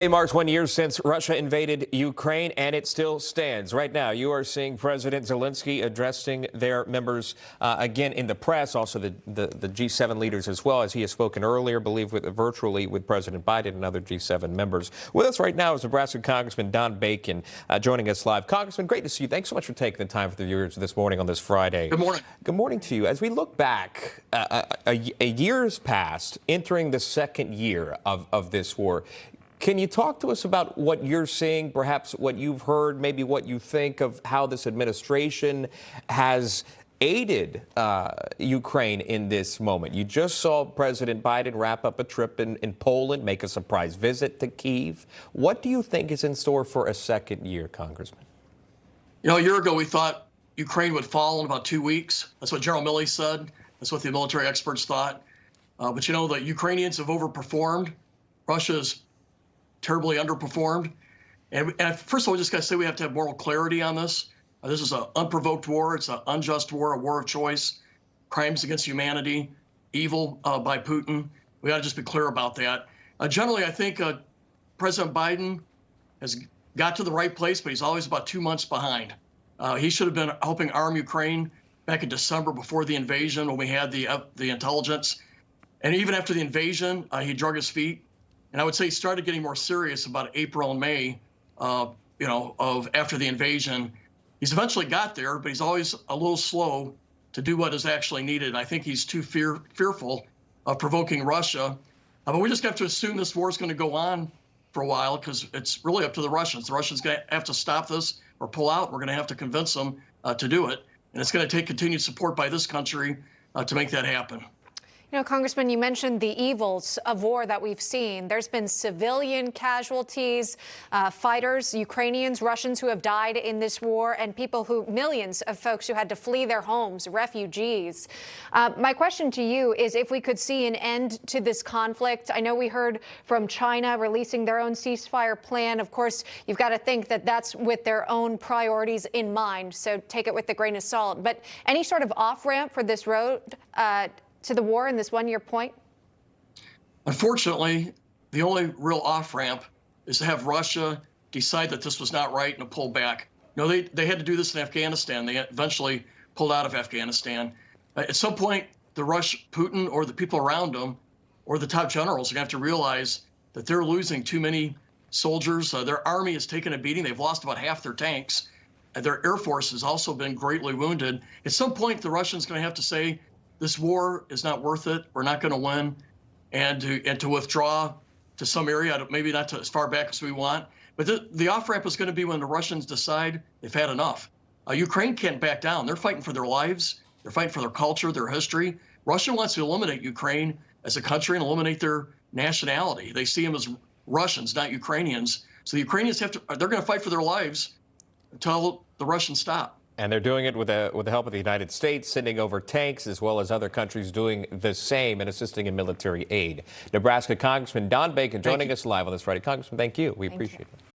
It marks 1 year since Russia invaded Ukraine, and it still stands. Right now, you are seeing President Zelensky addressing their members again in the press, also the G7 leaders as well, as he has spoken earlier, virtually with President Biden and other G7 members. With us right now is Nebraska Congressman Don Bacon joining us live. Congressman, great to see you. Thanks so much for taking the time for the viewers this morning on this Friday. Good morning. Good morning to you. As we look back, a year's passed, entering the second year of this war. Can you talk to us about what you're seeing, perhaps what you've heard, maybe what you think of how this administration has aided Ukraine in this moment? You just saw President Biden wrap up a trip in Poland, make a surprise visit to Kyiv. What do you think is in store for a second year, Congressman? You know, a year ago we thought Ukraine would fall in about 2 weeks. That's what General Milley said. That's what the military experts thought. But you know, the Ukrainians have overperformed. Russia's terribly underperformed. And first of all, I just got to say we have to have moral clarity on this. This is an unprovoked war. It's an unjust war, a war of choice, crimes against humanity, evil by Putin. We got to just be clear about that. Generally, I think President Biden has got to the right place, but he's always about 2 months behind. He should have been helping arm Ukraine back in December before the invasion when we had the intelligence. And even after the invasion, he drug his feet. And I would say he started getting more serious about April and May, of after the invasion. He's eventually got there, but he's always a little slow to do what is actually needed. And I think he's too fearful of provoking Russia. But we just have to assume this war is going to go on for a while because it's really up to the Russians. The Russians going to have to stop this or pull out. We're going to have to convince them to do it. And it's going to take continued support by this country to make that happen. You know, Congressman, you mentioned the evils of war that we've seen. There's been civilian casualties, fighters, Ukrainians, Russians who have died in this war, and millions of folks who had to flee their homes, refugees. My question to you is if we could see an end to this conflict. I know we heard from China releasing their own ceasefire plan. Of course, you've got to think that that's with their own priorities in mind, so take it with a grain of salt. But any sort of off-ramp for this road to the war in this 1 year point? Unfortunately, the only real off-ramp is to have Russia decide that this was not right and to pull back. No, they had to do this in Afghanistan. They eventually pulled out of Afghanistan. At some point, Putin or the people around him or the top generals are going to have to realize that they're losing too many soldiers. Their army has taken a beating. They've lost about half their tanks. Their air force has also been greatly wounded. At some point, the Russians are going to have to say, this war is not worth it. We're not going to win, and to withdraw to some area, maybe not to as far back as we want. But the off-ramp is going to be when the Russians decide they've had enough. Ukraine can't back down. They're fighting for their lives. They're fighting for their culture, their history. Russia wants to eliminate Ukraine as a country and eliminate their nationality. They see them as Russians, not Ukrainians. So the Ukrainians they're going to fight for their lives until the Russians stop. And they're doing it with the help of the United States, sending over tanks, as well as other countries doing the same and assisting in military aid. Nebraska Congressman Don Bacon joining us live on this Friday. Congressman, thank you. We appreciate it.